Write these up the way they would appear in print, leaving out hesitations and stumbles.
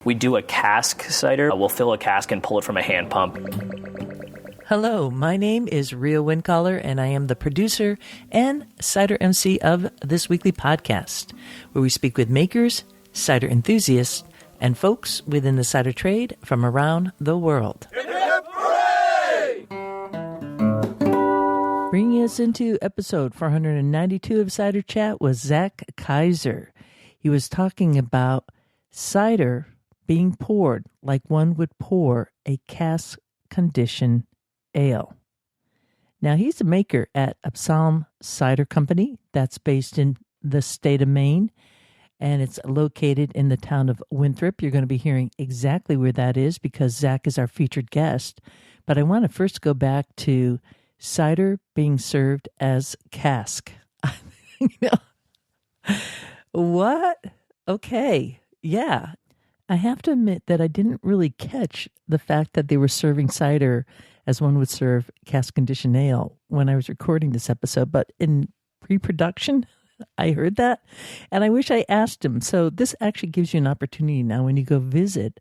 We do a cask cider. We'll fill a cask and pull it from a hand pump. Hello, my name is Ria Windcaller, and I am the producer and cider MC of this weekly podcast, where we speak with makers, cider enthusiasts, and folks within the cider trade from around the world. Hip, hip, hooray! Bringing us into episode 492 of Cider Chat was Zach Kaiser. He was talking about cider being poured like one would pour a cask condition ale. Now, he's a maker at Absolem Cider Company that's based in the state of Maine, and it's located in the town of Winthrop. You're going to be hearing exactly where that is because Zach is our featured guest. But I want to first go back to cider being served as cask. What? Okay. Yeah. I have to admit that I didn't really catch the fact that they were serving cider as one would serve cask condition ale when I was recording this episode. But in pre-production, I heard that, and I wish I asked him. So this actually gives you an opportunity now when you go visit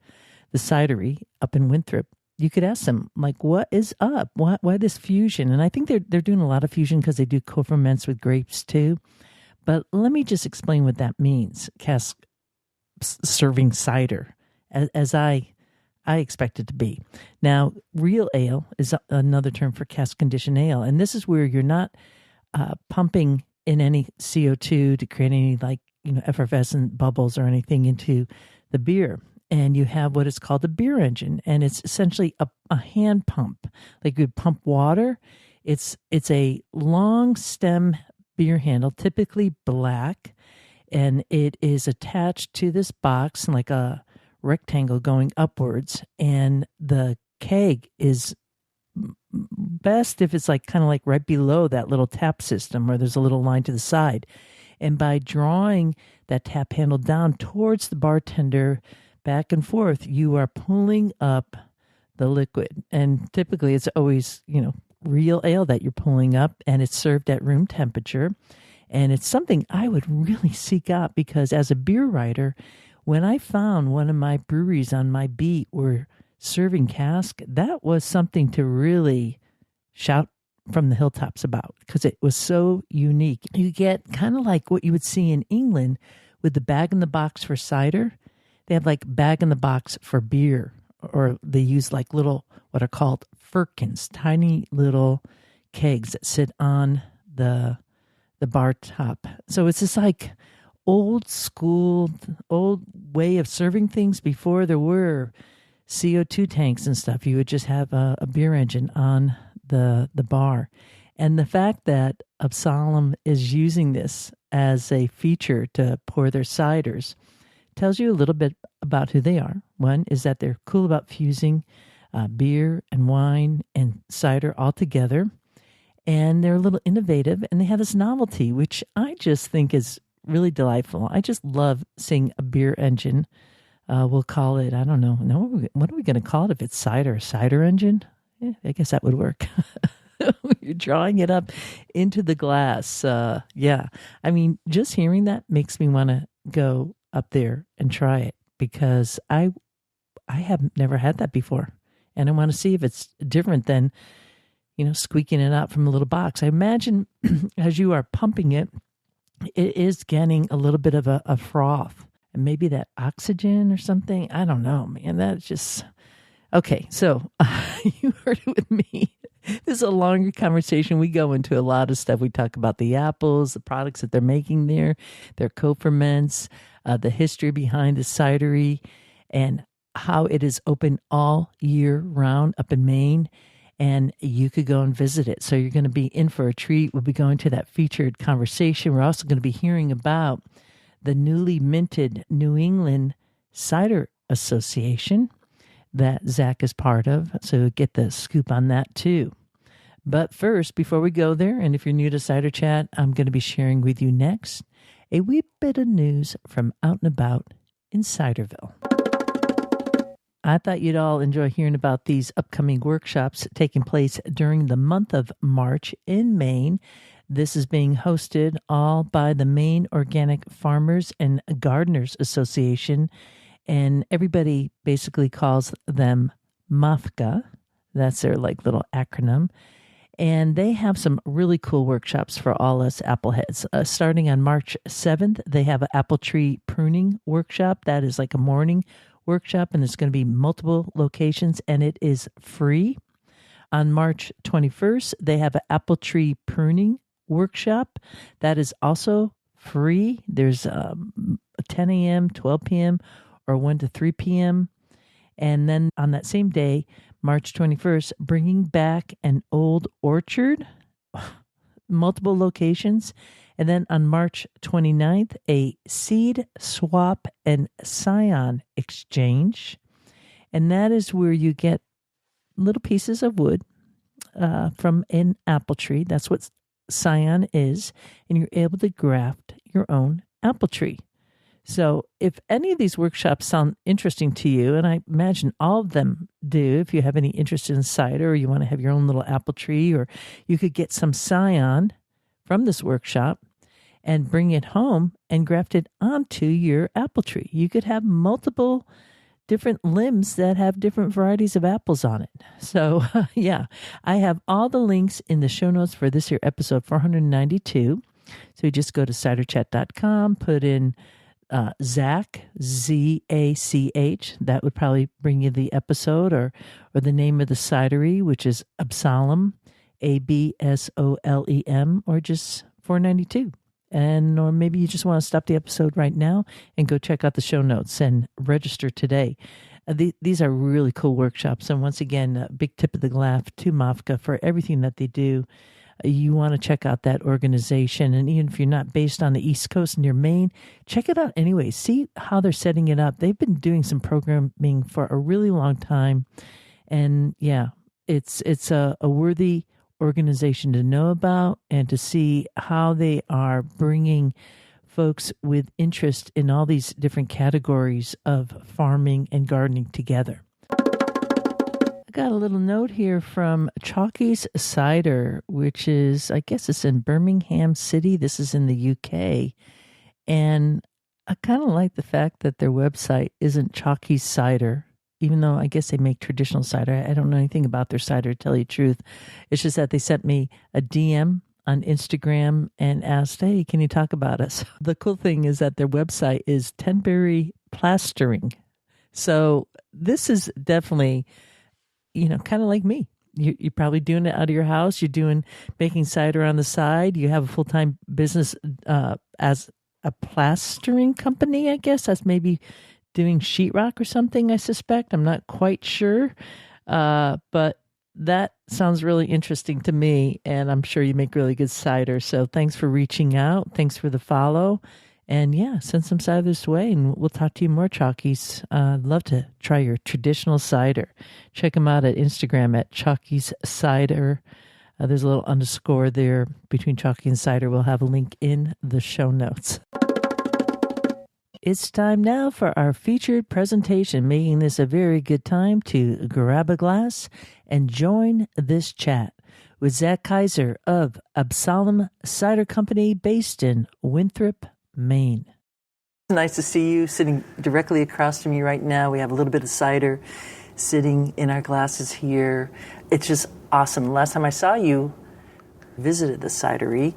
the cidery up in Winthrop. You could ask them, like, what is up? Why this fusion? And I think they're doing a lot of fusion because they do co-ferments with grapes too. But let me just explain what that means, cask serving cider, as I expect it to be. Now, real ale is another term for cask condition ale. And this is where you're not pumping in any CO2 to create any effervescent bubbles or anything into the beer. And you have what is called a beer engine, and it's essentially a hand pump. Like you pump water. It's a long stem beer handle, typically black, and it is attached to this box like a rectangle going upwards, and the keg is best if it's kind of right below that little tap system where there's a little line to the side. And by drawing that tap handle down towards the bartender back and forth, you are pulling up the liquid. And typically it's always, real ale that you're pulling up, and it's served at room temperature. And it's something I would really seek out because as a beer writer, when I found one of my breweries on my beat were serving cask, that was something to really shout from the hilltops about because it was so unique. You get kind of like what you would see in England with the bag-in-the-box for cider. They have bag-in-the-box for beer, or they use little, what are called firkins, tiny little kegs that sit on the bar top. So it's this old school, old way of serving things before there were CO2 tanks and stuff. You would just have a beer engine on the bar. And the fact that Absolem is using this as a feature to pour their ciders tells you a little bit about who they are. One is that they're cool about fusing beer and wine and cider all together. And they're a little innovative, and they have this novelty, which I just think is really delightful. I just love seeing a beer engine. We'll call it, I don't know. No, what are we going to call it if it's cider? A cider engine? Yeah, I guess that would work. You're drawing it up into the glass. Yeah. I mean, just hearing that makes me want to go up there and try it because I have never had that before. And I want to see if it's different than, squeaking it out from a little box. I imagine as you are pumping it, it is getting a little bit of a froth. And maybe that oxygen or something. I don't know, man. That's just... Okay, so you heard it with me. This is a longer conversation. We go into a lot of stuff. We talk about the apples, the products that they're making there, their co-ferments, the history behind the cidery, and how it is open all year round up in Maine. And you could go and visit it. So you're going to be in for a treat. We'll be going to that featured conversation. We're also going to be hearing about the newly minted New England Cider Association that Zach is part of. So get the scoop on that too. But first, before we go there, and if you're new to Cider Chat, I'm going to be sharing with you next a wee bit of news from out and about in Ciderville. I thought you'd all enjoy hearing about these upcoming workshops taking place during the month of March in Maine. This is being hosted all by the Maine Organic Farmers and Gardeners Association, and everybody basically calls them MOFGA. That's their little acronym. And they have some really cool workshops for all us appleheads. Starting on March 7th, they have an apple tree pruning workshop. That is like a morning workshop, and there's going to be multiple locations, and it is free. On March 21st, they have an apple tree pruning workshop. That is also free. There's 10 a.m., 12 p.m., or 1 to 3 p.m. And then on that same day, March 21st, bringing back an old orchard, multiple locations. And then on March 29th, a seed swap and scion exchange. And that is where you get little pieces of wood from an apple tree. That's what scion is. And you're able to graft your own apple tree. So if any of these workshops sound interesting to you, and I imagine all of them do, if you have any interest in cider or you want to have your own little apple tree, or you could get some scion from this workshop and bring it home and graft it onto your apple tree. You could have multiple different limbs that have different varieties of apples on it. So yeah, I have all the links in the show notes for this here episode 492. So you just go to ciderchat.com, put in Zach, Z-A-C-H. That would probably bring you the episode or the name of the cidery, which is Absolem, A-B-S-O-L-E-M, or just 492. Or maybe you just want to stop the episode right now and go check out the show notes and register today. These are really cool workshops. And once again, a big tip of the glass to MOFGA for everything that they do. You want to check out that organization. And even if you're not based on the East Coast near Maine, check it out anyway. See how they're setting it up. They've been doing some programming for a really long time. And yeah, it's a worthy organization to know about and to see how they are bringing folks with interest in all these different categories of farming and gardening together. Got a little note here from Chalkys Cider, which is, I guess it's in Birmingham City. This is in the UK. And I kind of like the fact that their website isn't Chalkys Cider, even though I guess they make traditional cider. I don't know anything about their cider, to tell you the truth. It's just that they sent me a DM on Instagram and asked, hey, can you talk about us? The cool thing is that their website is Tenbury Plastering. So this is definitely, kind of like me. You're probably doing it out of your house. You're making cider on the side. You have a full-time business as a plastering company, I guess. That's maybe doing sheetrock or something, I suspect. I'm not quite sure. But that sounds really interesting to me, and I'm sure you make really good cider. So thanks for reaching out. Thanks for the follow. And yeah, send some cider this way, and we'll talk to you more, Chalkys. I'd love to try your traditional cider. Check them out at Instagram at Chalkys Cider. There's a little underscore there between Chalky and cider. We'll have a link in the show notes. It's time now for our featured presentation, making this a very good time to grab a glass and join this chat with Zach Kaiser of Absolem Cider Company based in Winthrop, Maine. Nice to see you sitting directly across from me right now. We have a little bit of cider sitting in our glasses here. It's just awesome. Last time I saw you, visited the cidery,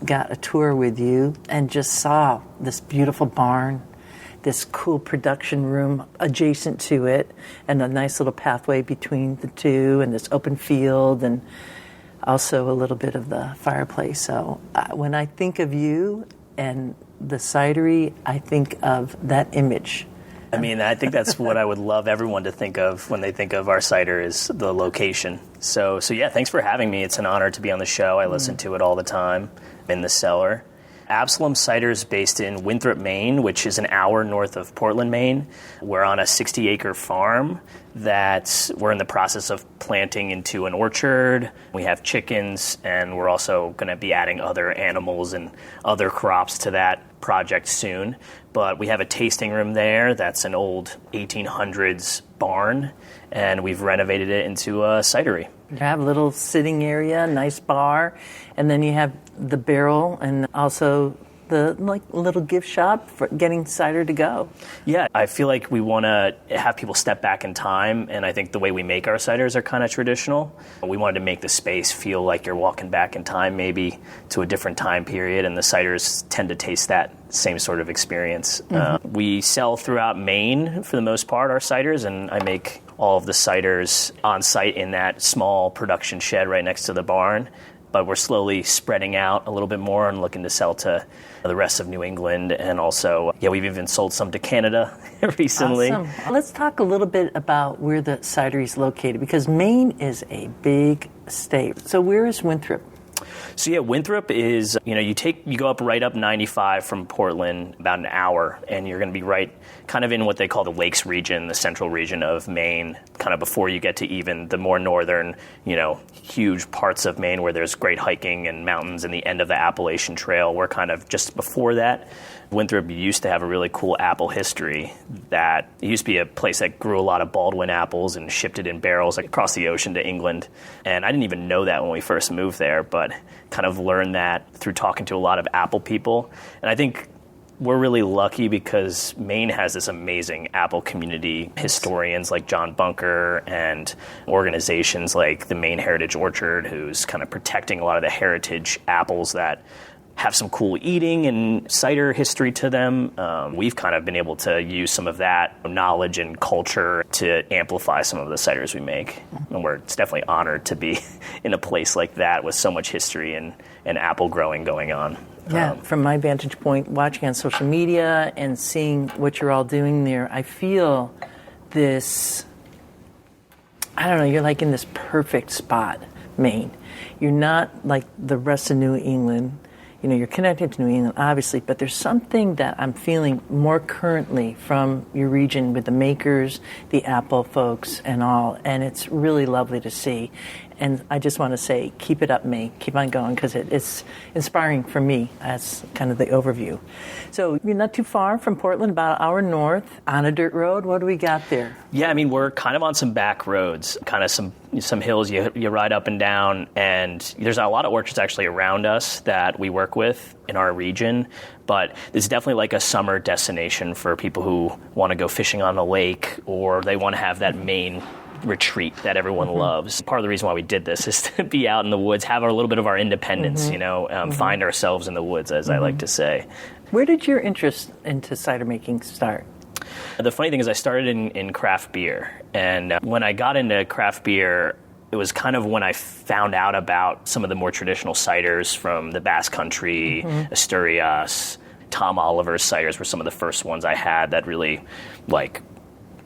got a tour with you, and just saw this beautiful barn, this cool production room adjacent to it, and a nice little pathway between the two, and this open field, and also a little bit of the fireplace. So when I think of you and the cidery, I think of that image. I mean, I think that's what I would love everyone to think of when they think of our cider, is the location. So yeah, thanks for having me. It's an honor to be on the show. I listen to it all the time in the cellar. Absolem Cider is based in Winthrop, Maine, which is an hour north of Portland, Maine. We're on a 60-acre farm that we're in the process of planting into an orchard. We have chickens, and we're also going to be adding other animals and other crops to that project soon. But we have a tasting room there that's an old 1800s barn, and we've renovated it into a cidery. You have a little sitting area, nice bar, and then you have the barrel and also the little gift shop for getting cider to go. Yeah, I feel like we want to have people step back in time, and I think the way we make our ciders are kind of traditional. We wanted to make the space feel like you're walking back in time, maybe to a different time period, and the ciders tend to taste that same sort of experience. We sell throughout Maine, for the most part, our ciders, and I make all of the ciders on site in that small production shed right next to the barn. But we're slowly spreading out a little bit more and looking to sell to the rest of New England. And also, we've even sold some to Canada recently. Awesome. Let's talk a little bit about where the cidery is located, because Maine is a big state. So where is Winthrop? So Winthrop is, you go up right up 95 from Portland, about an hour, and you're going to be right kind of in what they call the Lakes region, the central region of Maine, kind of before you get to even the more northern, huge parts of Maine where there's great hiking and mountains and the end of the Appalachian Trail. We're kind of just before that. Winthrop used to have a really cool apple history. That it used to be a place that grew a lot of Baldwin apples and shipped it in barrels across the ocean to England. And I didn't even know that when we first moved there, but kind of learned that through talking to a lot of apple people. And I think we're really lucky because Maine has this amazing apple community, historians like John Bunker and organizations like the Maine Heritage Orchard, who's kind of protecting a lot of the heritage apples that have some cool eating and cider history to them. We've kind of been able to use some of that knowledge and culture to amplify some of the ciders we make. And it's definitely honored to be in a place like that with so much history and apple growing going on. Yeah, from my vantage point, watching on social media and seeing what you're all doing there, I feel this, you're like in this perfect spot, Maine. You're not like the rest of New England. You're connected to New England, obviously, but there's something that I'm feeling more currently from your region with the makers, the apple folks, and all, and it's really lovely to see. And I just want to say, keep it up, Maine. Keep on going, because it's inspiring for me. That's kind of the overview. So you're not too far from Portland, about an hour north, on a dirt road. What do we got there? Yeah, we're kind of on some back roads, kind of some hills you ride up and down, and there's a lot of orchards actually around us that we work with in our region, but it's definitely like a summer destination for people who want to go fishing on the lake, or they want to have that Maine retreat that everyone loves. Part of the reason why we did this is to be out in the woods, have a little bit of our independence, find ourselves in the woods, as I like to say. Where did your interest into cider making start? The funny thing is I started in craft beer, and when I got into craft beer, it was kind of when I found out about some of the more traditional ciders from the Basque Country, Asturias. Tom Oliver's ciders were some of the first ones I had that really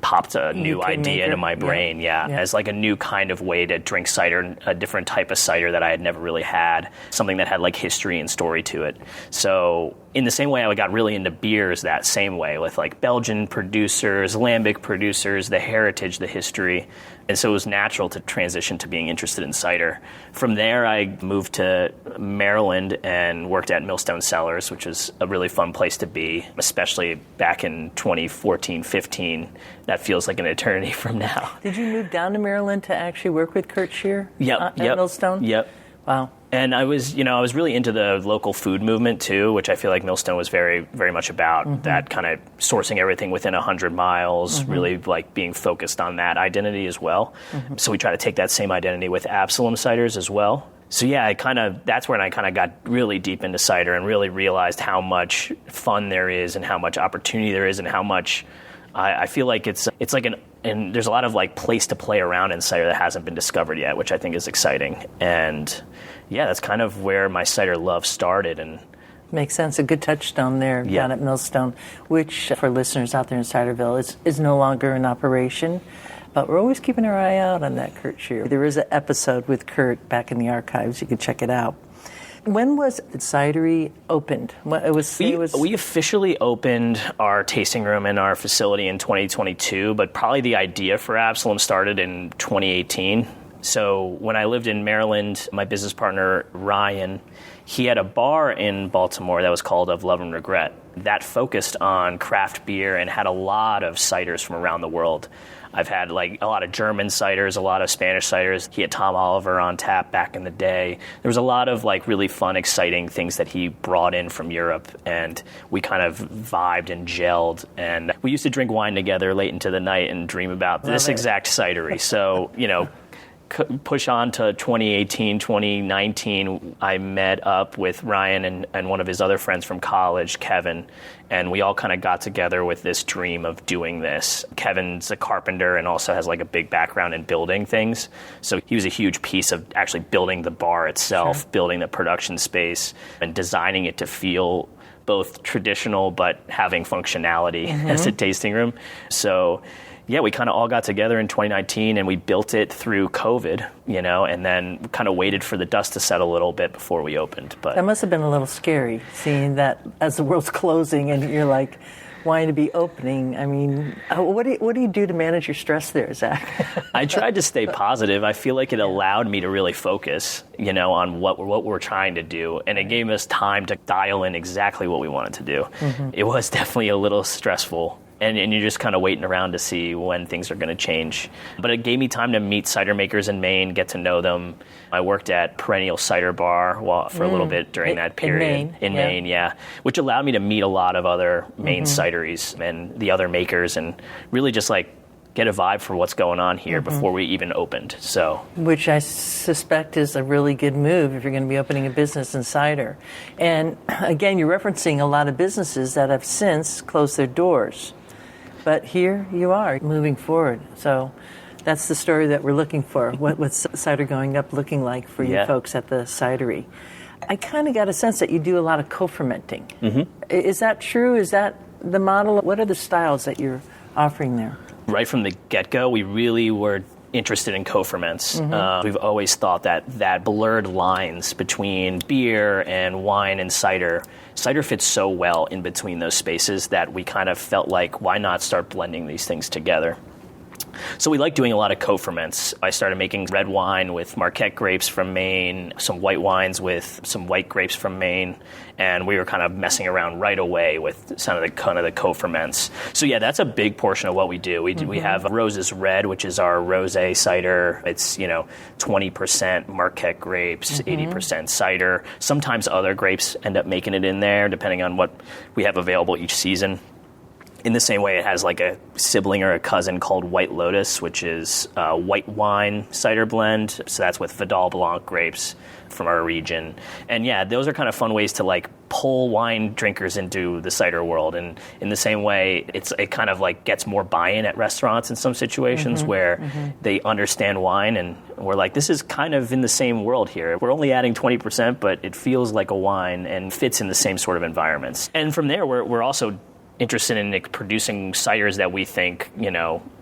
popped a new idea into my brain, as like a new kind of way to drink cider, a different type of cider that I had never really had, something that had like history and story to it. So in the same way I got really into beers that same way, with like Belgian producers, lambic producers, the heritage, the history. And so it was natural to transition to being interested in cider. From there, I moved to Maryland and worked at Millstone Cellars, which is a really fun place to be, especially back in 2014, 15. That feels like an eternity from now. Did you move down to Maryland to actually work with Kurt Scheer at Millstone? Yep. Wow. And I was really into the local food movement too, which I feel like Millstone was very, very much about, that kind of sourcing everything within 100 miles, really like being focused on that identity as well. So we try to take that same identity with Absolem Ciders as well. So that's when I kind of got really deep into cider and really realized how much fun there is and how much opportunity there is and how much I feel like it's like and there's a lot of like place to play around in cider that hasn't been discovered yet, which I think is exciting. And that's kind of where my cider love started. And makes sense. A good touchstone there down at Millstone, which for listeners out there in Ciderville is no longer in operation. But we're always keeping our eye out on that Kurt Scheer. There is an episode with Kurt back in the archives. You can check it out. When was the cidery opened? We officially opened our tasting room in our facility in 2022, but probably the idea for Absolem started in 2018. So when I lived in Maryland, my business partner, Ryan, he had a bar in Baltimore that was called Of Love and Regret. that focused on craft beer and had a lot of ciders from around the world. I've had like a lot of German ciders, a lot of Spanish ciders. He had Tom Oliver on tap back in the day. There was a lot of like really fun, exciting things that he brought in from Europe, and we kind of vibed and gelled. And we used to drink wine together late into the night and dream about this exact cidery. So, push on to 2018, 2019, I met up with Ryan and one of his other friends from college, Kevin, and we all kind of got together with this dream of doing this. Kevin's a carpenter and also has like a big background in building things. So he was a huge piece of actually building the bar itself, building the production space, and designing it to feel both traditional but having functionality as a tasting room. So yeah, we kind of all got together in 2019 and we built it through COVID, and then kind of waited for the dust to settle a little bit before we opened. But that must have been a little scary, seeing that as the world's closing and you're like wanting to be opening. I mean, what do you do to manage your stress there, Zach? I tried to stay positive. I feel like it allowed me to really focus, on what we're trying to do, and it gave us time to dial in exactly what we wanted to do. It was definitely a little stressful. And you're just kind of waiting around to see when things are going to change. But it gave me time to meet cider makers in Maine, get to know them. I worked at Perennial Cider Bar for a little bit during that period. In Maine, yeah. Which allowed me to meet a lot of other Maine cideries and the other makers and really just like get a vibe for what's going on here before we even opened. So, which I suspect is a really good move if you're going to be opening a business in cider. And again, you're referencing a lot of businesses that have since closed their doors. But here you are, moving forward. So that's the story that we're looking for. What's cider going up looking like for you folks at the cidery? I kind of got a sense that you do a lot of co-fermenting. Is that true? Is that the model? What are the styles that you're offering there? Right from the get-go, we really were interested in co-ferments. We've always thought that blurred lines between beer and wine and cider fits so well in between those spaces that we kind of felt like, why not start blending these things together? So we like doing a lot of co-ferments. I started making red wine with Marquette grapes from Maine, some white wines with some white grapes from Maine, and we were kind of messing around right away with some of the co-ferments. So yeah, that's a big portion of what we do. We have Rose's Red, which is our rosé cider. It's 20% Marquette grapes, 80% cider. Sometimes other grapes end up making it in there, depending on what we have available each season. In the same way, it has like a sibling or a cousin called White Lotus, which is a white wine cider blend. So that's with Vidal Blanc grapes from our region. And yeah, those are kind of fun ways to like pull wine drinkers into the cider world. And in the same way, it kind of like gets more buy-in at restaurants in some situations where they understand wine and we're like, this is kind of in the same world here. We're only adding 20%, but it feels like a wine and fits in the same sort of environments. And from there, we're also interested in producing ciders that we think,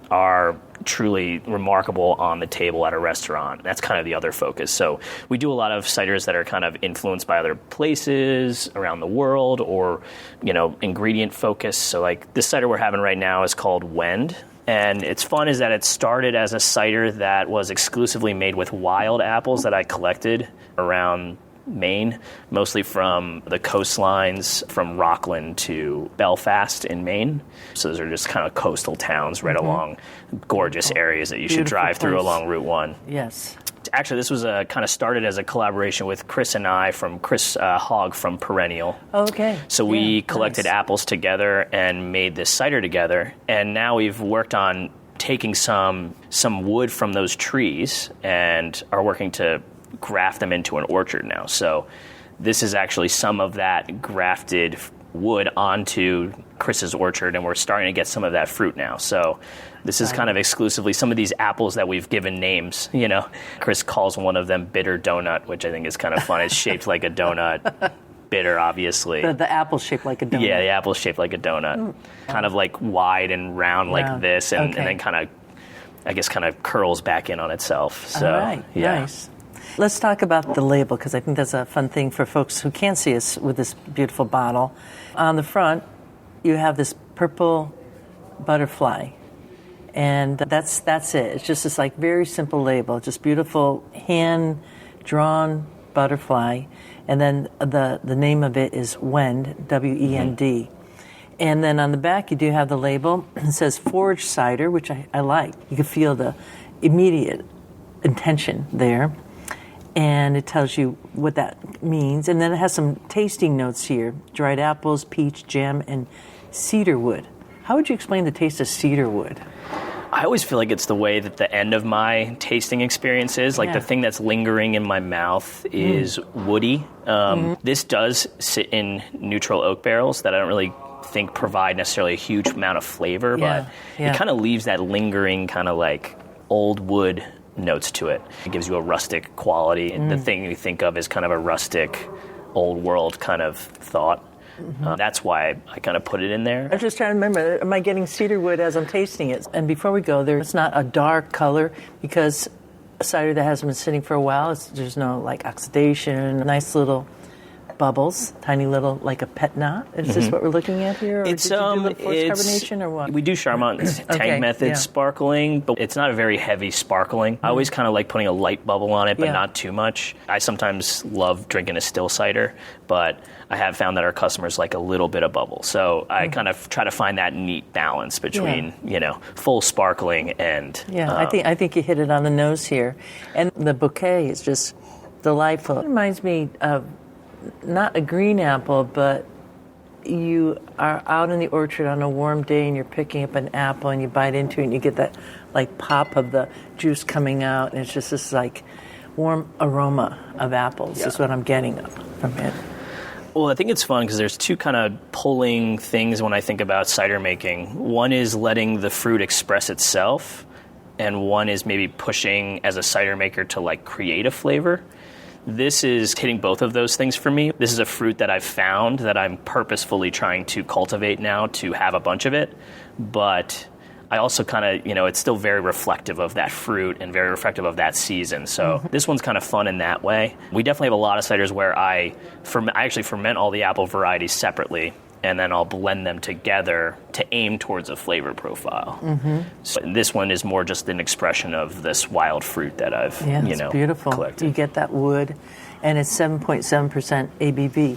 are truly remarkable on the table at a restaurant. That's kind of the other focus. So we do a lot of ciders that are kind of influenced by other places around the world or, ingredient focus. So like this cider we're having right now is called Wend. And it's fun is that it started as a cider that was exclusively made with wild apples that I collected around Maine, mostly from the coastlines from Rockland to Belfast in Maine. So those are just kind of coastal towns right along gorgeous areas that you should drive through along Route 1. Yes. Actually, this was kind of started as a collaboration with Chris and I from Chris Hogg from Perennial. Okay. So we collected apples together and made this cider together. And now we've worked on taking some wood from those trees and are working to graft them into an orchard now. So this is actually some of that grafted wood onto Chris's orchard, and we're starting to get some of that fruit now. So this is kind of exclusively some of these apples that we've given names. Chris calls one of them Bitter Donut, which I think is kind of fun. It's shaped like a donut. Bitter, obviously. The apple's shaped like a donut. Yeah, the apple's shaped like a donut. Kind of like wide and round like this, and then kind of curls back in on itself. So, all right, nice. Let's talk about the label, because I think that's a fun thing for folks who can't see us with this beautiful bottle. On the front, you have this purple butterfly, and that's it. It's just this like very simple label, just beautiful hand-drawn butterfly, and then the name of it is Wend, W-E-N-D. And then on the back, you do have the label. It says foraged cider, which I like. You can feel the immediate intention there. And it tells you what that means. And then it has some tasting notes here. Dried apples, peach, jam, and cedar wood. How would you explain the taste of cedar wood? I always feel like it's the way that the end of my tasting experience is. Like the thing that's lingering in my mouth is woody. This does sit in neutral oak barrels that I don't really think provide necessarily a huge amount of flavor, but it kind of leaves that lingering kind of like old wood notes to it. It gives you a rustic quality. The thing you think of is kind of a rustic, old world kind of thought. That's why I kind of put it in there. I'm just trying to remember, am I getting cedar wood as I'm tasting it? And before we go there, it's not a dark color because a cider that hasn't been sitting for a while, there's no like oxidation, nice little bubbles, tiny little, like a pet knot. Is this what we're looking at here? Or It's did you do the forced carbonation or what? We do Charmant's tank method sparkling, but it's not a very heavy sparkling. I always kind of like putting a light bubble on it, but not too much. I sometimes love drinking a still cider, but I have found that our customers like a little bit of bubble. So I kind of try to find that neat balance between, full sparkling and... I think you hit it on the nose here. And the bouquet is just delightful. It reminds me of not a green apple, but you are out in the orchard on a warm day and you're picking up an apple and you bite into it and you get that like pop of the juice coming out, and it's just this like warm aroma of apples is what I'm getting from it. Well, I think it's fun because there's two kind of pulling things when I think about cider making. One is letting the fruit express itself, and one is maybe pushing as a cider maker to like create a flavor. This is hitting both of those things for me. This is a fruit that I've found that I'm purposefully trying to cultivate now to have a bunch of it, but I also kind of, it's still very reflective of that fruit and very reflective of that season. So this one's kind of fun in that way. We definitely have a lot of ciders where I actually ferment all the apple varieties separately, and then I'll blend them together to aim towards a flavor profile. So this one is more just an expression of this wild fruit that I've, it's beautiful. collected. You get that wood, and it's 7.7% ABV.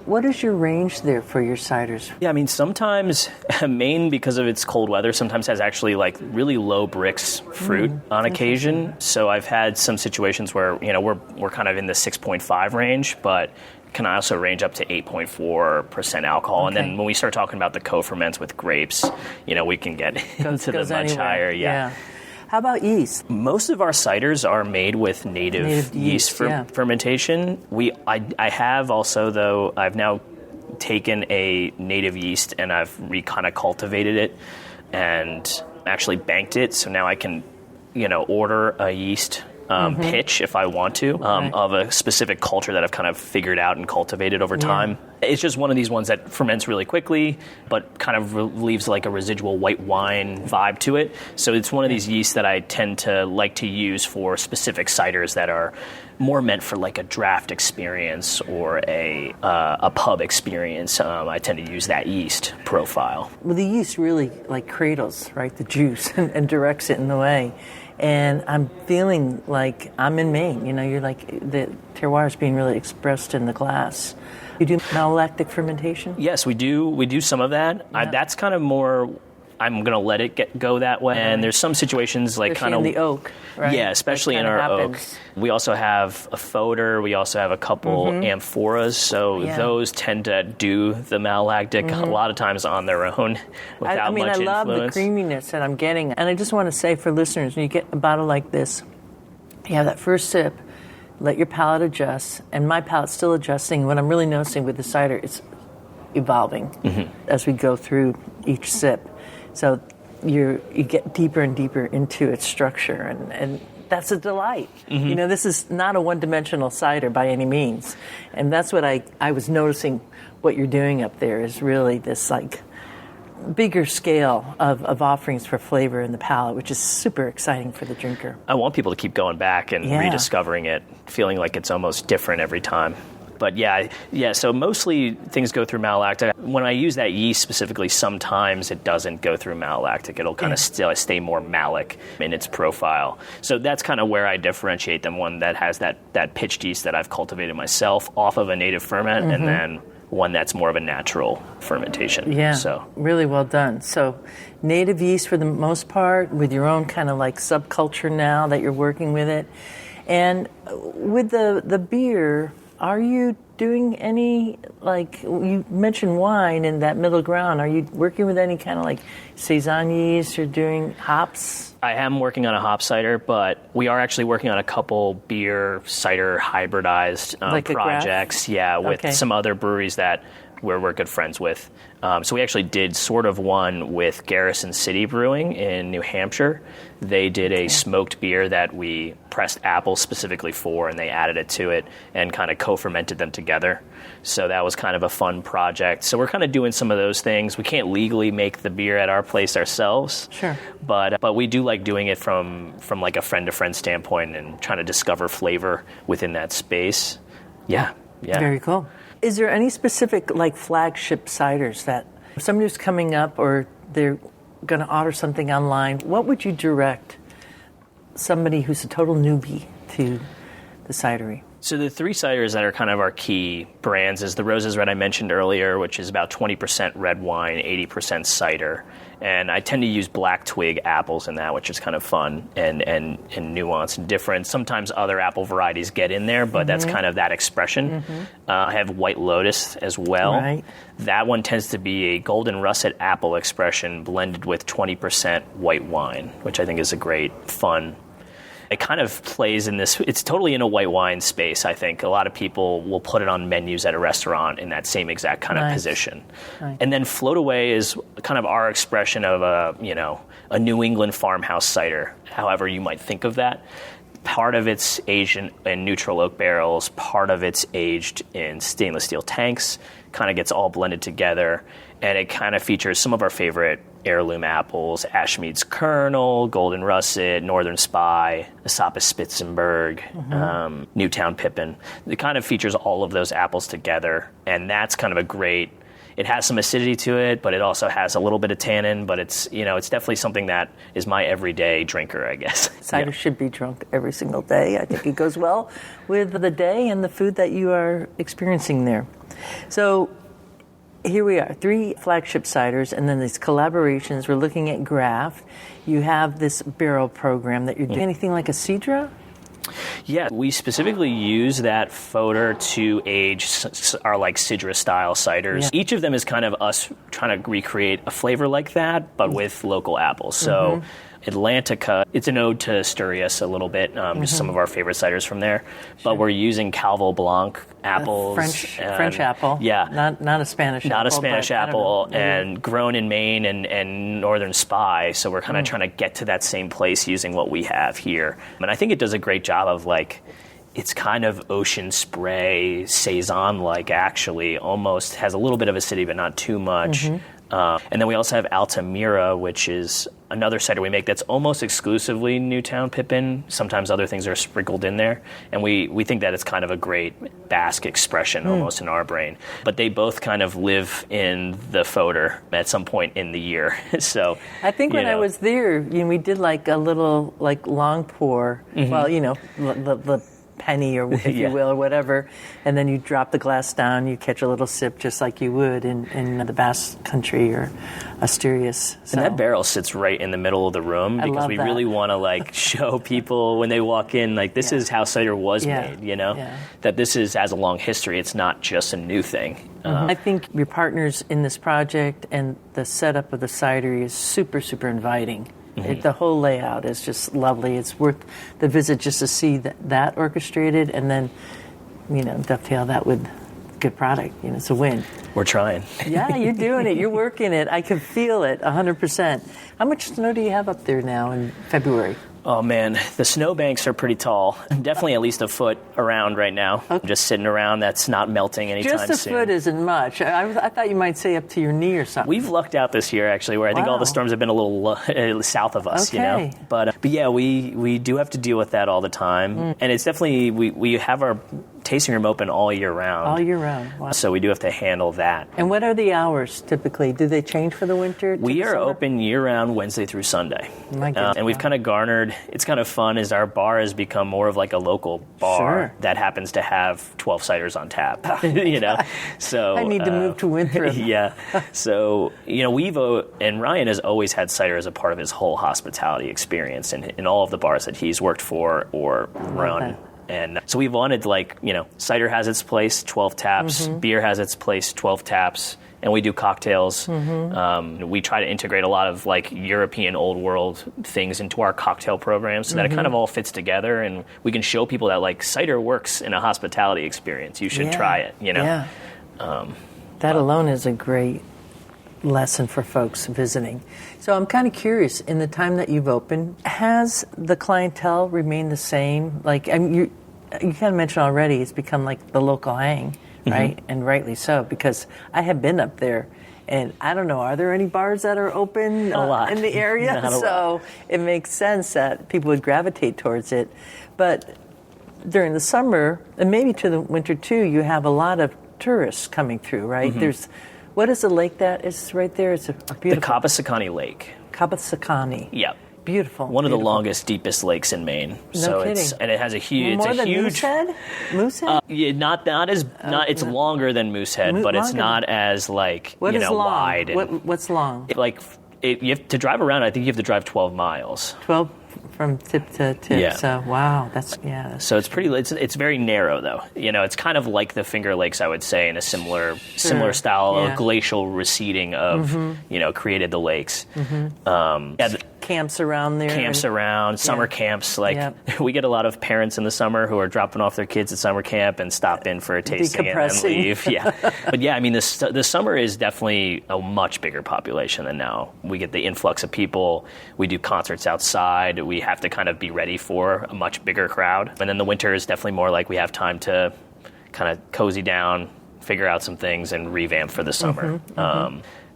What is your range there for your ciders? Yeah, I mean, sometimes Maine, because of its cold weather, sometimes has actually like really low brix fruit on occasion. So I've had some situations where, we're kind of in the 6.5 range, but can also range up to 8.4% alcohol. And then when we start talking about the co-ferments with grapes, we can get into the much higher. Yeah. How about yeast? Most of our ciders are made with native yeast fermentation. I have also, though, I've now taken a native yeast and I've kind of cultivated it and actually banked it. So now I can, order a yeast pitch if I want to of a specific culture that I've kind of figured out and cultivated over time. It's just one of these ones that ferments really quickly, but kind of leaves like a residual white wine vibe to it. So it's one of these yeasts that I tend to like to use for specific ciders that are more meant for like a draft experience or a pub experience. I tend to use that yeast profile. Well, the yeast really like cradles, right, the juice and directs it in the way. And I'm feeling like I'm in Maine. You're like the terroir is being really expressed in the glass. You do malolactic fermentation? Yes, we do. We do some of that. Yeah. That's kind of more. I'm going to let it go that way. And there's some situations like especially kind of in the oak, right? Yeah, especially in our oak. We also have a Foeder. We also have a couple amphoras. So those tend to do the malolactic a lot of times on their own without much influence. I love the creaminess that I'm getting. And I just want to say for listeners, when you get a bottle like this, you have that first sip, let your palate adjust. And my palate's still adjusting. What I'm really noticing with the cider, it's evolving as we go through each sip. So you get deeper and deeper into its structure, and that's a delight. This is not a one-dimensional cider by any means. And that's what I was noticing what you're doing up there is really this like bigger scale of offerings for flavor in the palate, which is super exciting for the drinker. I want people to keep going back and rediscovering it, feeling like it's almost different every time. But so mostly things go through malolactic. When I use that yeast specifically, sometimes it doesn't go through malolactic. It'll kind of still stay more malic in its profile. So that's kind of where I differentiate them. One that has that pitched yeast that I've cultivated myself off of a native ferment, and then one that's more of a natural fermentation. Yeah, so really well done. So native yeast for the most part, with your own kind of like subculture now that you're working with it. And with the beer, are you doing any, like, you mentioned wine in that middle ground. Are you working with any kind of like Saison yeast or doing hops? I am working on a hop cider, but we are actually working on a couple beer cider hybridized like projects. Yeah, with some other breweries that we're good friends with. So we actually did sort of one with Garrison City Brewing in New Hampshire. They did a smoked beer that we pressed apples specifically for, and they added it to it and kind of co-fermented them together. So that was kind of a fun project. So we're kind of doing some of those things. We can't legally make the beer at our place ourselves. Sure. But we do like doing it from like a friend-to-friend standpoint and trying to discover flavor within that space. Yeah. Very cool. Is there any specific, like, flagship ciders that if somebody who's coming up or they're going to order something online, what would you direct somebody who's a total newbie to the cidery? So the three ciders that are kind of our key brands is the Roses Red I mentioned earlier, which is about 20% red wine, 80% cider. And I tend to use black twig apples in that, which is kind of fun and nuanced and different. Sometimes other apple varieties get in there, but that's kind of that expression. I have White Lotus as well. Right. That one tends to be a golden russet apple expression blended with 20% white wine, which I think is a great, fun. It kind of plays in this, it's totally in a white wine space, I think. A lot of people will put it on menus at a restaurant in that same exact kind of position. Nice. And then Float Away is kind of our expression of a New England farmhouse cider, however you might think of that. Part of it's aged in neutral oak barrels, part of it's aged in stainless steel tanks, kind of gets all blended together, and it kind of features some of our favorite heirloom apples: Ashmead's Kernel, Golden Russet, Northern Spy, Esopus Spitzenberg, Newtown Pippin. It kind of features all of those apples together, and that's kind of a great. It has some acidity to it, but it also has a little bit of tannin. But it's it's definitely something that is my everyday drinker, I guess. Cider should be drunk every single day. I think it goes well with the day and the food that you are experiencing there. So here we are, 3 flagship ciders, and then these collaborations. We're looking at Graft. You have this barrel program that you're doing. Anything like a Sidra? Yeah, we specifically use that Foeder to age our like Sidra style ciders. Yeah. Each of them is kind of us trying to recreate a flavor like that, but with local apples. So Atlantica, it's an ode to Asturias a little bit, just some of our favorite ciders from there. But we're using Calvo Blanc apples. French apple. Yeah. Not a Spanish apple. Not a Spanish apple, and grown in Maine and Northern Spy. So we're kind of trying to get to that same place using what we have here. And I think it does a great job of like, it's kind of ocean spray, Saison-like actually, almost has a little bit of acidity, but not too much. And then we also have Altamira, which is another cider we make that's almost exclusively Newtown Pippin. Sometimes other things are sprinkled in there. And we think that it's kind of a great Basque expression almost in our brain. But they both kind of live in the Foeder at some point in the year. So I think when I was there, we did like a little like long pour. Well, the penny or if you will or whatever, and then you drop the glass down, you catch a little sip just like you would in the Basque country or Asturias. So. And that barrel sits right in the middle of the room because we really want to like show people when they walk in like this is how cider was made, that this has a long history. It's not just a new thing. I think your partners in this project and the setup of the cidery is super, super inviting. The whole layout is just lovely. It's worth the visit just to see that orchestrated and then, dovetail that with good product. It's a win. We're trying. Yeah, you're doing it. You're working it. I can feel it 100%. How much snow do you have up there now in February? Oh, man, the snowbanks are pretty tall. Definitely at least a foot around right now. Okay. Just sitting around. That's not melting anytime soon. Just a foot isn't much. I thought you might say up to your knee or something. We've lucked out this year, actually, where I think all the storms have been a little south of us, But yeah, we do have to deal with that all the time. And it's definitely, we have our tasting room open all year round. All year round. Wow. So we do have to handle that. And what are the hours typically? Do they change for the winter? We are open year-round Wednesday through Sunday. My goodness. And we've kind of garnered, it's kind of fun, is our bar has become more of like a local bar that happens to have 12 ciders on tap. So I need to move to Winthrop. Yeah. So, and Ryan has always had cider as a part of his whole hospitality experience in all of the bars that he's worked for or run. And so we wanted, cider has its place, 12 taps. Beer has its place, 12 taps. And we do cocktails. We try to integrate a lot of, European old world things into our cocktail program so that it kind of all fits together. And we can show people that, cider works in a hospitality experience. You should try it, Yeah. That alone is a great lesson for folks visiting. So I'm kind of curious, in the time that you've opened, has the clientele remained the same? You kind of mentioned already, it's become like the local hang, right? And rightly so, because I have been up there, and I don't know, are there any bars that are open a lot in the area? So it makes sense that people would gravitate towards it. But during the summer, and maybe to the winter too, you have a lot of tourists coming through, right? What is the lake that is right there? It's a beautiful... The Kabasakani Lake. Kabasakani. Yep. Beautiful. One of the longest, deepest lakes in Maine. No kidding. And it has a huge... More than Moosehead? Moosehead? It's longer than Moosehead, but it's not as what is long? Wide. What's long? You have to drive around. I think you have to drive 12 miles. 12 from tip to tip. Yeah. So wow, that's so it's pretty. It's very narrow though. It's kind of like the Finger Lakes, I would say, in a similar style of glacial receding of created the lakes. Camps around there. Summer camps. We get a lot of parents in the summer who are dropping off their kids at summer camp and stop in for a tasting and then leave. Yeah, but the summer is definitely a much bigger population than now. We get the influx of people. We do concerts outside. We have to kind of be ready for a much bigger crowd. And then the winter is definitely more like we have time to kind of cozy down, figure out some things, and revamp for the summer.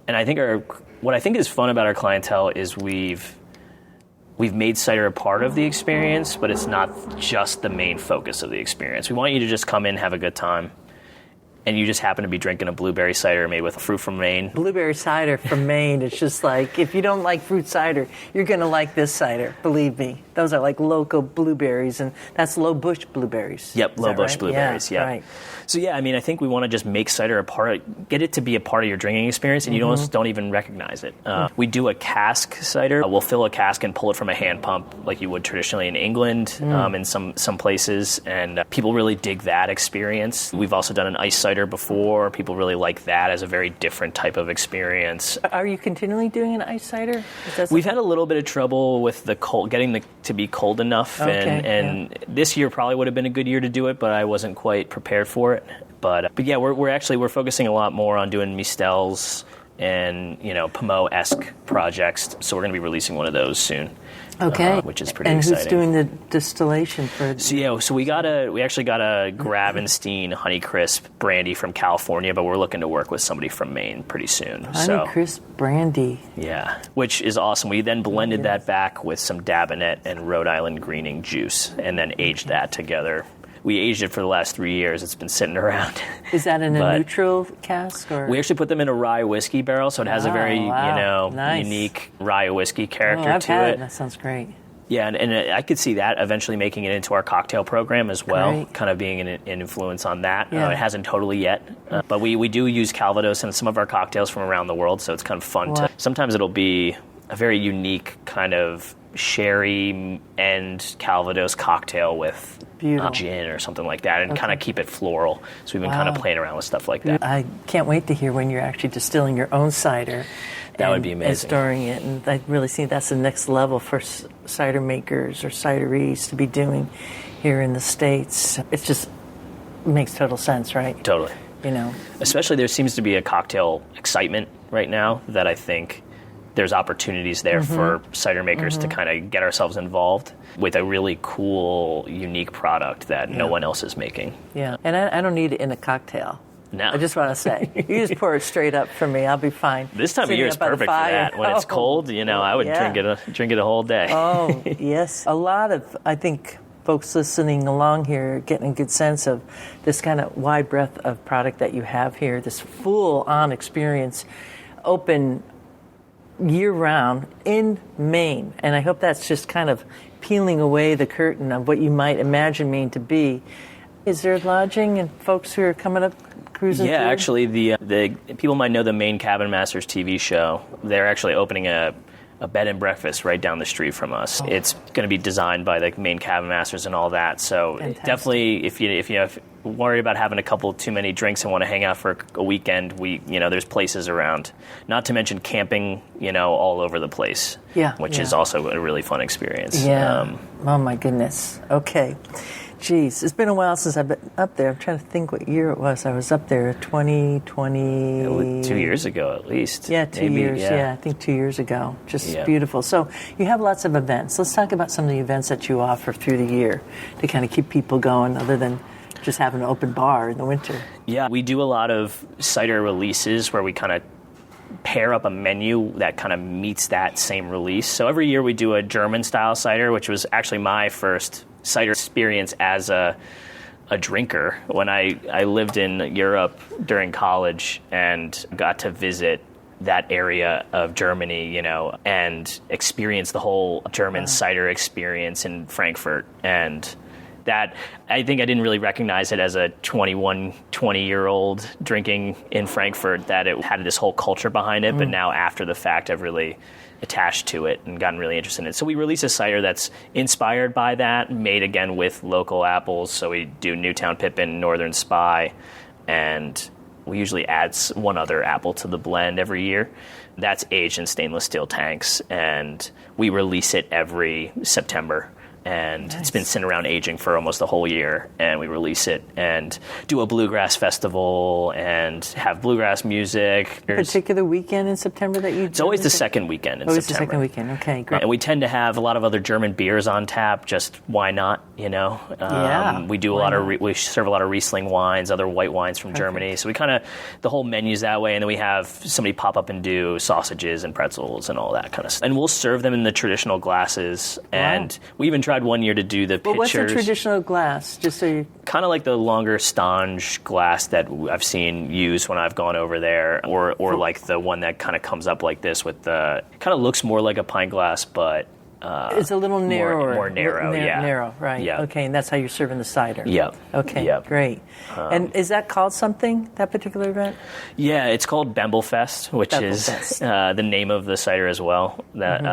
And I think what I think is fun about our clientele is we've made cider a part of the experience, but it's not just the main focus of the experience. We want you to just come in, have a good time, and you just happen to be drinking a blueberry cider made with fruit from Maine. Blueberry cider from Maine. It's just if you don't like fruit cider, you're going to like this cider. Believe me. Those are local blueberries, and that's low bush blueberries. Yep, low bush blueberries. Yeah, right. So I think we want to just make cider get it to be a part of your drinking experience, and you don't even recognize it. We do a cask cider. We'll fill a cask and pull it from a hand pump like you would traditionally in England, in some places, and people really dig that experience. We've also done an ice cider before. People really like that as a very different type of experience. Are you continually doing an ice cider? We've had a little bit of trouble with the cold, getting to be cold enough, and this year probably would have been a good year to do it, but I wasn't quite prepared for it. But yeah, we're focusing a lot more on doing Mistelles and Pommeau-esque projects. So we're going to be releasing one of those soon. Okay, which is pretty exciting. And who's doing the distillation for? So we actually got a Gravenstein Honeycrisp Brandy from California, but we're looking to work with somebody from Maine pretty soon. Honeycrisp Brandy. Yeah, which is awesome. We then blended that back with some Dabinet and Rhode Island greening juice, and then aged that together. We aged it for the last 3 years. It's been sitting around. Is that in a neutral cask? Or? We actually put them in a rye whiskey barrel, so it has a very nice. unique rye whiskey character I've to had it. That sounds great. Yeah, and I could see that eventually making it into our cocktail program as well, kind of being an influence on that. Yeah. It hasn't totally yet, but we do use Calvados in some of our cocktails from around the world, so it's kind of fun to... Sometimes it'll be a very unique kind of sherry and Calvados cocktail with gin or something like that, and kind of keep it floral. So we've been kind of playing around with stuff like that. I can't wait to hear when you're actually distilling your own cider. That would be amazing. And storing it. And I really think that's the next level for cider makers or cideries to be doing here in the States. It just makes total sense, right? Totally. Especially there seems to be a cocktail excitement right now that I think there's opportunities there for cider makers to kind of get ourselves involved with a really cool, unique product that no one else is making. Yeah, and I don't need it in a cocktail. No. I just want to say, you just pour it straight up for me. I'll be fine. This time of year is perfect for that. When it's cold, I would drink it a whole day. Oh, yes. A lot of, I think, folks listening along here getting a good sense of this kind of wide breadth of product that you have here, this full-on experience, open year-round in Maine. And I hope that's just kind of peeling away the curtain of what you might imagine Maine to be. Is there lodging and folks who are coming up cruising Yeah, through? actually, the people might know the Maine Cabin Masters TV show. They're actually opening a bed and breakfast right down the street from us. Oh. It's going to be designed by the Maine Cabin Masters and all that. So definitely, if you worry about having a couple too many drinks and want to hang out for a weekend, there's places around. Not to mention camping, all over the place. Which is also a really fun experience. Yeah. Oh my goodness. Okay. Geez, it's been a while since I've been up there. I'm trying to think what year it was. I was up there 2020. 2 years ago, at least. Yeah, 2 years. Yeah, I think 2 years ago. Just beautiful. So you have lots of events. Let's talk about some of the events that you offer through the year to kind of keep people going, other than just having an open bar in the winter. Yeah, we do a lot of cider releases where we kind of pair up a menu that kind of meets that same release. So every year we do a German-style cider, which was actually my first cider experience as a drinker when I lived in Europe during college and got to visit that area of Germany, and experience the whole German cider experience in Frankfurt. And that, I think I didn't really recognize it as a 20-year-old drinking in Frankfurt, that it had this whole culture behind it. But now after the fact, I've really attached to it and gotten really interested in it. So we release a cider that's inspired by that, made again with local apples. So we do Newtown Pippin, Northern Spy, and we usually add one other apple to the blend every year. That's aged in stainless steel tanks, and we release it every September. And It's been sitting around aging for almost the whole year, and we release it and do a bluegrass festival and have bluegrass music. There's particular weekend in September that you do? It's always the second weekend in September. Always the second weekend. Okay, great. And we tend to have a lot of other German beers on tap. Just why not? We do we serve a lot of Riesling wines, other white wines from Germany. So we kind of the whole menu's that way, and then we have somebody pop up and do sausages and pretzels and all that kind of stuff. And we'll serve them in the traditional glasses. And we even tried one year to do the pitchers. What's a traditional glass? Just so you kind of like the longer stange glass that I've seen used when I've gone over there, or like the one that kind of comes up like this with the kind of looks more like a pint glass, but it's a little narrower. More narrow, Narrow, right. Yeah. Okay, and that's how you're serving the cider. Yep. Okay, yep. Great. And is that called something, that particular event? Yeah, it's called Bembel Fest, which is the name of the cider as well. That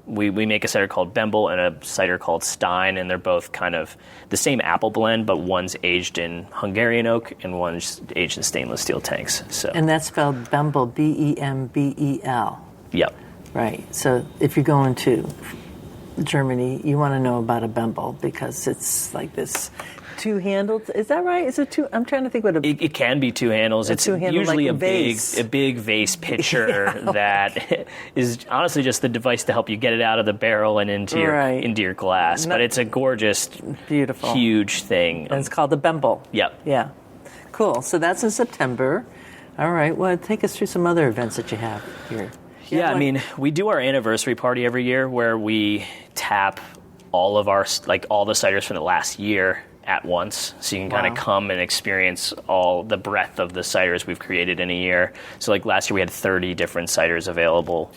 we make a cider called Bembel and a cider called Stein, and they're both kind of the same apple blend, but one's aged in Hungarian oak and one's aged in stainless steel tanks. So. And that's spelled Bembel, Bembel. Yep. Right. So if you're going to Germany, you want to know about a Bembel because it's like this two-handled. Is that right? Is it two? I'm trying to think what it can be two handles. It's usually like a big vase pitcher that is honestly just the device to help you get it out of the barrel and into your glass. But it's a gorgeous, beautiful, huge thing. And it's called the Bembel. Yep. Yeah. Cool. So that's in September. All right. Well, take us through some other events that you have here. Yeah, I mean, we do our anniversary party every year where we tap all of all the ciders from the last year at once. So you can kind of come and experience all the breadth of the ciders we've created in a year. So like last year we had 30 different ciders available.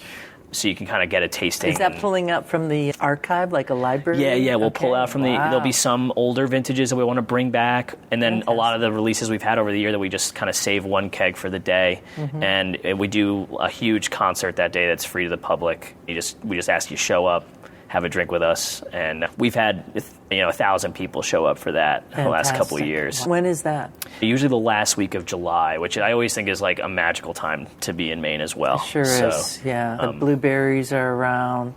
So you can kind of get a tasting. Is that pulling up from the archive, like a library? Yeah, we'll pull out from there'll be some older vintages that we want to bring back, and then a lot of the releases we've had over the year that we just kind of save one keg for the day, and we do a huge concert that day that's free to the public. We just ask you to show up, have a drink with us, and we've had 1,000 people show up for that the last couple of years. When is that? Usually the last week of July, which I always think is like a magical time to be in Maine as well. It sure is, yeah. The blueberries are around.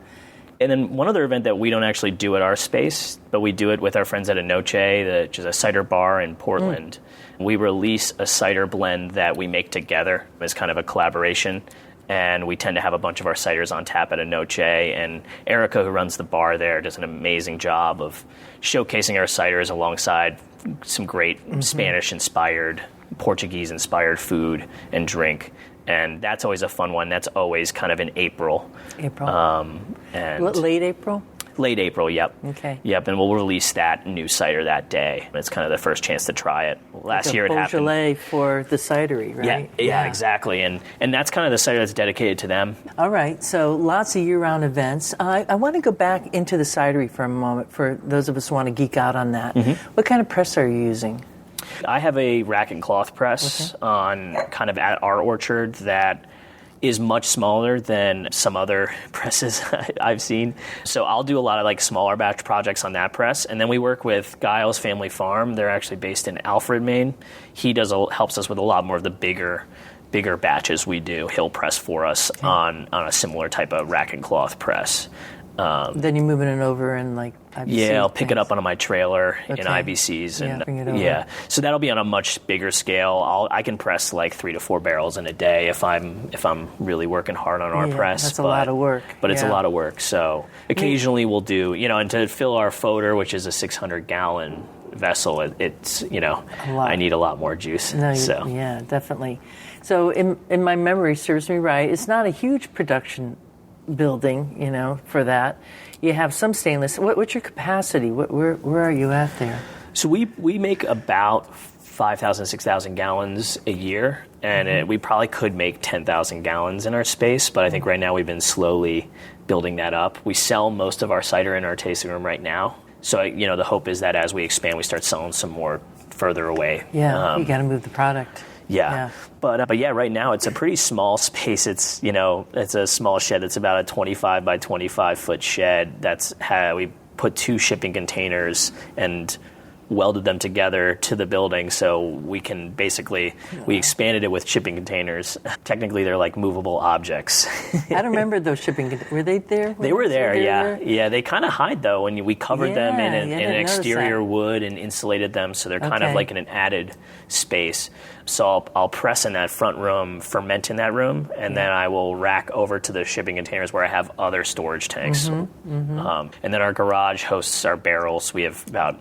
And then one other event that we don't actually do at our space, but we do it with our friends at Anoche, which is a cider bar in Portland. We release a cider blend that we make together as kind of a collaboration. And we tend to have a bunch of our ciders on tap at Anoche. And Erica, who runs the bar there, does an amazing job of showcasing our ciders alongside some great Spanish-inspired, Portuguese-inspired food and drink. And that's always a fun one. That's always kind of in April. And late April? Late April, yep. Okay. Yep, and we'll release that new cider that day. It's kind of the first chance to try it. Last year it happened. Beaujolais for the cidery, right? Yeah, exactly. And that's kind of the cider that's dedicated to them. All right, so lots of year-round events. I want to go back into the cidery for a moment for those of us who want to geek out on that. Mm-hmm. What kind of press are you using? I have a rack and cloth press on kind of at our orchard that is much smaller than some other presses I've seen. So I'll do a lot of like smaller batch projects on that press. And then we work with Giles Family Farm. They're actually based in Alfred, Maine. He helps us with a lot more of the bigger batches we do. He'll press for us on a similar type of rack and cloth press. Then you're moving it over in like IBC. Yeah, I'll pick it up on my trailer in IBCs, and bring it over. So that'll be on a much bigger scale. I can press like 3 to 4 barrels in a day if I'm really working hard on our press. That's a lot of work. But it's a lot of work. So occasionally we'll do, and to fill our Foeder, which is a 600-gallon vessel, it's I need a lot more juice. Yeah, definitely. So in my memory serves me right, it's not a huge production building, for that. You have some stainless. What's your capacity? Where are you at there? So we make about 5,000, 6,000 gallons a year, and we probably could make 10,000 gallons in our space, but I think right now we've been slowly building that up. We sell most of our cider in our tasting room right now. So, the hope is that as we expand, we start selling some more further away. Yeah, you got to move the product. Yeah. But yeah, right now it's a pretty small space. It's it's a small shed. It's about a 25 by 25 foot shed. We put 2 shipping containers and welded them together to the building, so we can we expanded it with shipping containers. Technically, they're like movable objects. I don't remember those shipping containers. Were they there? They were there, yeah. Yeah, they kind of hide, though, when we covered them in an exterior wood and insulated them, so they're kind of like in an added space. So I'll press in that front room, ferment in that room, and then I will rack over to the shipping containers where I have other storage tanks. And then our garage hosts our barrels. We have about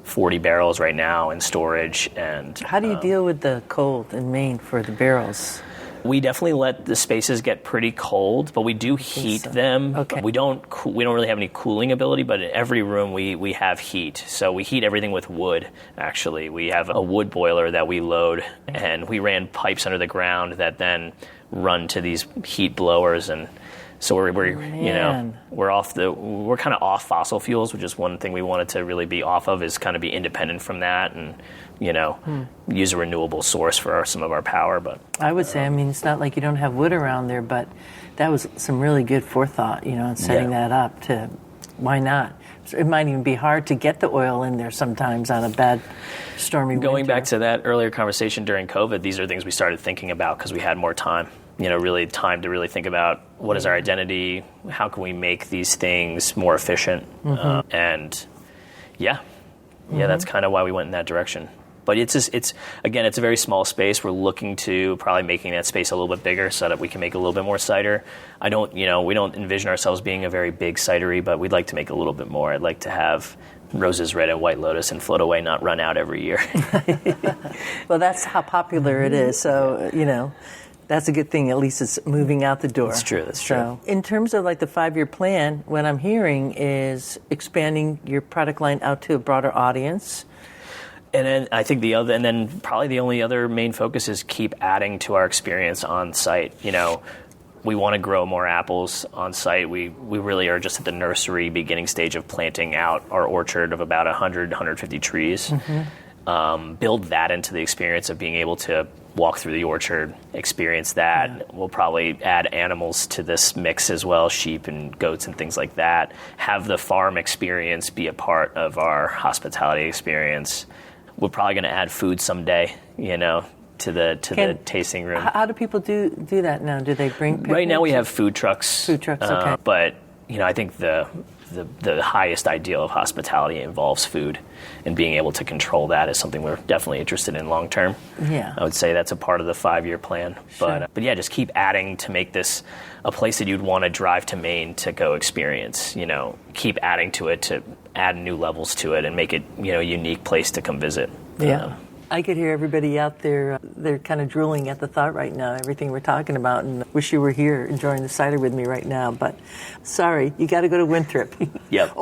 40 barrels right now in storage. And how do you deal with the cold in Maine for the barrels? We definitely let the spaces get pretty cold, but we do heat them. Okay. We don't really have any cooling ability, but in every room we have heat. So we heat everything with wood, actually. We have a wood boiler that we load, and we ran pipes under the ground that then run to these heat blowers, and so we're kind of off fossil fuels, which is one thing we wanted to really be off of, is kind of be independent from that and use a renewable source for some of our power. But I would say, it's not like you don't have wood around there, but that was some really good forethought, in setting that up. Why not? It might even be hard to get the oil in there sometimes on a bad, stormy winter. Going back to that earlier conversation during COVID, these are things we started thinking about because we had more time. Really time to really think about what is our identity, how can we make these things more efficient, that's kind of why we went in that direction. But it's a very small space. We're looking to probably making that space a little bit bigger so that we can make a little bit more cider. We don't envision ourselves being a very big cidery, but we'd like to make a little bit more. I'd like to have Roses Red and White Lotus and Float Away not run out every year. Well, that's how popular it is. So, that's a good thing. At least it's moving out the door. That's true. In terms of like the 5-year plan, what I'm hearing is expanding your product line out to a broader audience. And then I think probably the only other main focus is keep adding to our experience on site. We want to grow more apples on site. We really are just at the nursery beginning stage of planting out our orchard of about 100, 150 trees. Build that into the experience of being able to walk through the orchard, experience that. Yeah. We'll probably add animals to this mix as well, sheep and goats and things like that. Have the farm experience be a part of our hospitality experience. We're probably going to add food someday, to the tasting room. How do people do that now? Do they bring picnics? Right now we have food trucks. Okay. But, I think the highest ideal of hospitality involves food, and being able to control that is something we're definitely interested in long term. Yeah. I would say that's a part of the 5-year plan. Sure. But just keep adding to make this a place that you'd want to drive to Maine to go experience. Keep adding to it to add new levels to it and make it a unique place to come visit. Yeah. I could hear everybody out there, they're kind of drooling at the thought right now, everything we're talking about, and wish you were here enjoying the cider with me right now. But sorry, you got to go to Winthrop. Yep.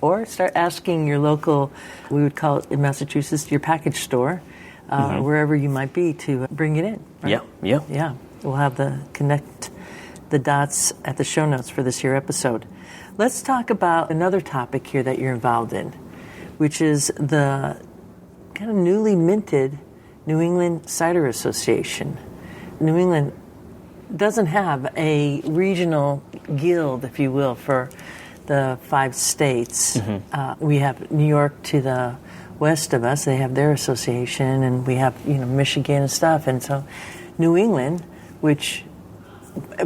Or start asking your local, we would call it in Massachusetts, your package store, wherever you might be, to bring it in. Right? Yeah. We'll have connect the dots at the show notes for this here episode. Let's talk about another topic here that you're involved in, which is the kind of newly minted New England Cider Association. New England doesn't have a regional guild, if you will, for the 5 states. We have New York to the west of us. They have their association, and we have Michigan and stuff. And so New England, which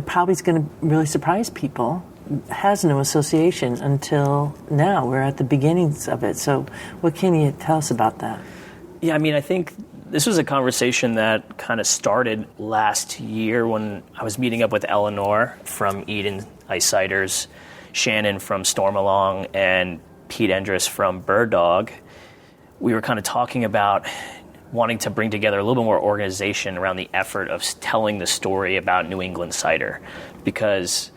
probably is going to really surprise people, has no association until now. We're at the beginnings of it. So what can you tell us about that? Yeah, I mean, I think this was a conversation that kind of started last year when I was meeting up with Eleanor from Eden Ice Ciders, Shannon from Stormalong, and Pete Endress from Bird Dog. We were kind of talking about wanting to bring together a little bit more organization around the effort of telling the story about New England cider, because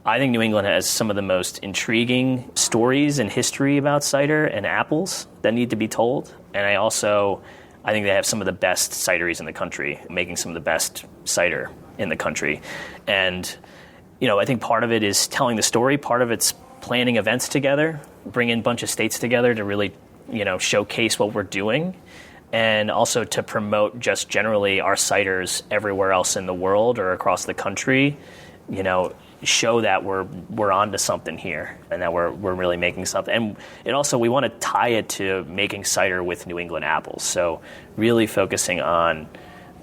I think New England has some of the most intriguing stories and history about cider and apples that need to be told. And I think they have some of the best cideries in the country, making some of the best cider in the country. And, I think part of it is telling the story. Part of it's planning events together, bringing a bunch of states together to really, showcase what we're doing. And also to promote just generally our ciders everywhere else in the world or across the country, show that we're onto something here and that we're really making something. And it also, we want to tie it to making cider with New England apples. So really focusing on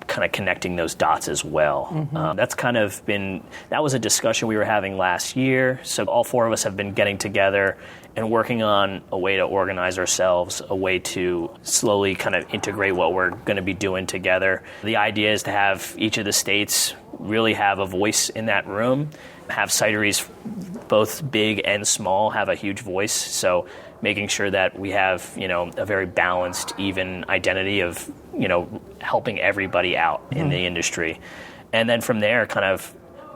kind of connecting those dots as well. That was a discussion we were having last year. So all 4 of us have been getting together and working on a way to organize ourselves, a way to slowly kind of integrate what we're going to be doing together. The idea is to have each of the states really have a voice in that room, have cideries, both big and small, have a huge voice. So making sure that we have, a very balanced, even identity of, helping everybody out in the industry. And then from there,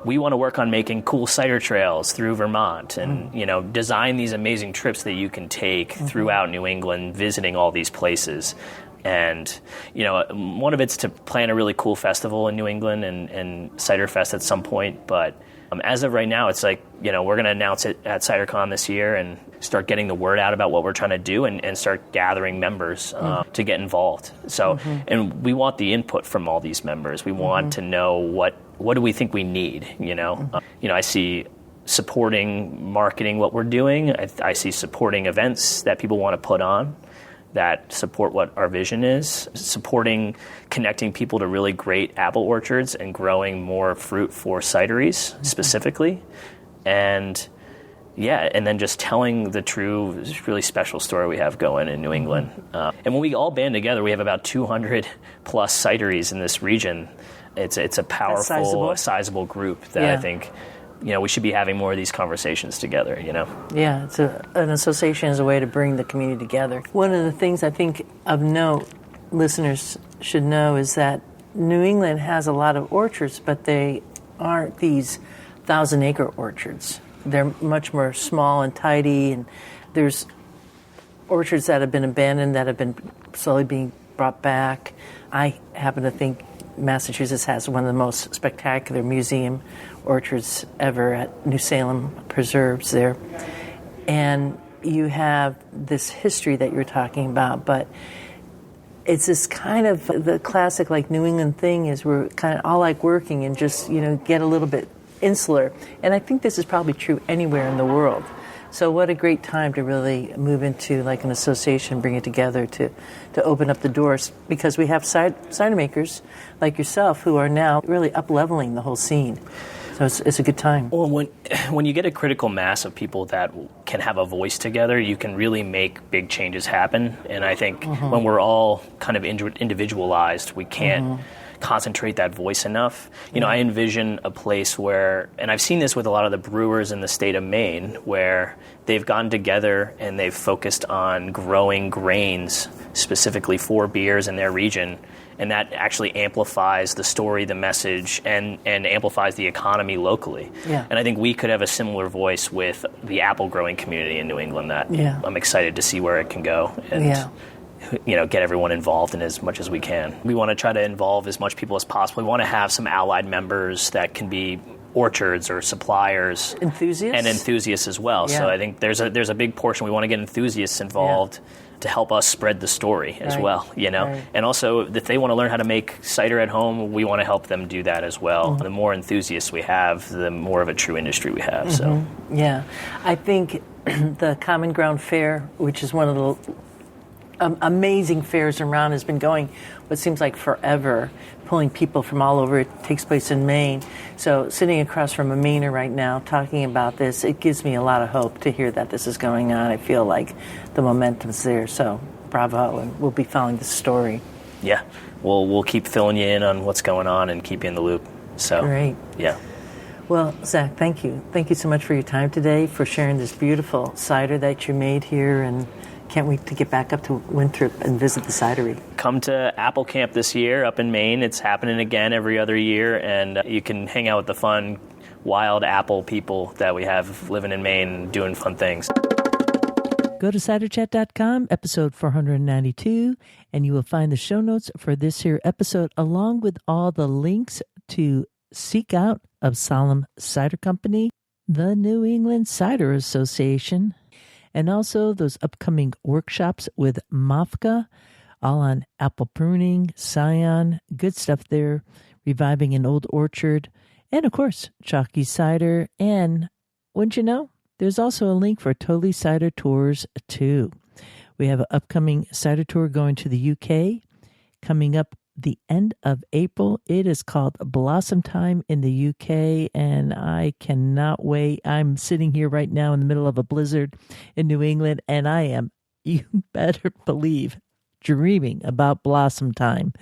we want to work on making cool cider trails through Vermont and, design these amazing trips that you can take throughout New England, visiting all these places. And, one of it's to plan a really cool festival in New England and Cider Fest at some point. But as of right now, it's like, we're going to announce it at CiderCon this year and start getting the word out about what we're trying to do and start gathering members to get involved. So, and we want the input from all these members. We want to know what do we think we need, I see supporting marketing what we're doing. I see supporting events that people want to put on that support what our vision is, supporting connecting people to really great apple orchards and growing more fruit for cideries specifically. And then just telling the true, really special story we have going in New England. And when we all band together, we have about 200 plus cideries in this region. It's a powerful, sizable group that I think, we should be having more of these conversations together, Yeah, an association is a way to bring the community together. One of the things I think of note listeners should know is that New England has a lot of orchards, but they aren't these 1,000-acre orchards. They're much more small and tidy, and there's orchards that have been abandoned that have been slowly being brought back. I happen to think Massachusetts has one of the most spectacular museum orchards ever at New Salem Preserves there. And you have this history that you're talking about, but it's this kind of the classic like New England thing is we're kind of all like working and just, get a little bit insular. And I think this is probably true anywhere in the world. So what a great time to really move into like an association, bring it together to open up the doors, because we have cider makers like yourself who are now really up-leveling the whole scene. So it's a good time. Well, when you get a critical mass of people that can have a voice together, you can really make big changes happen. And I think when we're all kind of individualized, we can't concentrate that voice enough. You know, I envision a place where, and I've seen this with a lot of the brewers in the state of Maine, where they've gotten together and they've focused on growing grains specifically for beers in their region. And that actually amplifies the story, the message, and amplifies the economy locally. Yeah. And I think we could have a similar voice with the apple growing community in New England that I'm excited to see where it can go and you know, get everyone involved in as much as we can. We want to try to involve as much people as possible. We want to have some allied members that can be orchards or suppliers. Enthusiasts? And enthusiasts as well. Yeah. So I think there's a big portion. We want to get enthusiasts involved to help us spread the story as well, you know. Right. And also, if they want to learn how to make cider at home, we want to help them do that as well. The more enthusiasts we have, the more of a true industry we have. So, yeah, I think the Common Ground Fair, which is one of the amazing fairs around, has been going what seems like forever, pulling people from all over. It takes place in Maine. So sitting across from a Mainer right now talking about this, it gives me a lot of hope to hear that this is going on. I feel like the momentum's there. So bravo, and we'll be following the story. Yeah, we'll keep filling you in on what's going on and keep you in the loop. So great. Yeah. Well, Zach, thank you. Thank you so much for your time today, for sharing this beautiful cider that you made here, and can't wait to get back up to Winthrop and visit the cidery. Come to Apple Camp this year up in Maine. It's happening again every other year, and you can hang out with the fun, wild apple people that we have living in Maine doing fun things. Go to ciderchat.com, episode 492, and you will find the show notes for this here episode, along with all the links to seek out Absolem Cider Company, the New England Cider Association, and also those upcoming workshops with MOFGA, all on apple pruning, scion, good stuff there, reviving an old orchard, and of course, Chalkys cider. And wouldn't you know, there's also a link for Totally Cider tours too. We have an upcoming cider tour going to the UK coming up the end of April. It is called Blossom Time in the UK, and I cannot wait. I'm sitting here right now in the middle of a blizzard in New England, and I am, you better believe, dreaming about Blossom Time.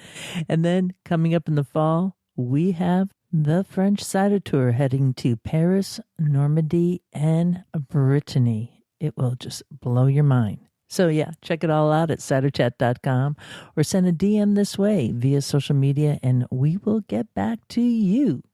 And then coming up in the fall, we have the French Cider Tour heading to Paris, Normandy, and Brittany. It will just blow your mind. So yeah, check it all out at ciderchat.com or send a DM this way via social media and we will get back to you.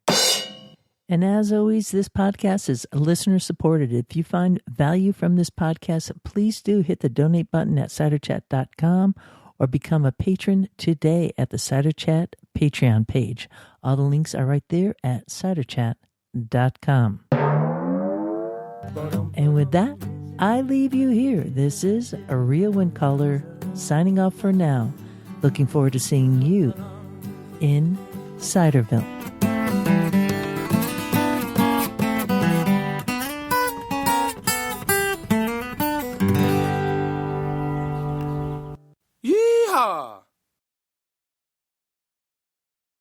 And as always, this podcast is listener supported. If you find value from this podcast, please do hit the donate button at ciderchat.com or become a patron today at the Cider Chat Patreon page. All the links are right there at ciderchat.com. And with that, I leave you here. This is a Real Wind Caller signing off for now. Looking forward to seeing you in Ciderville.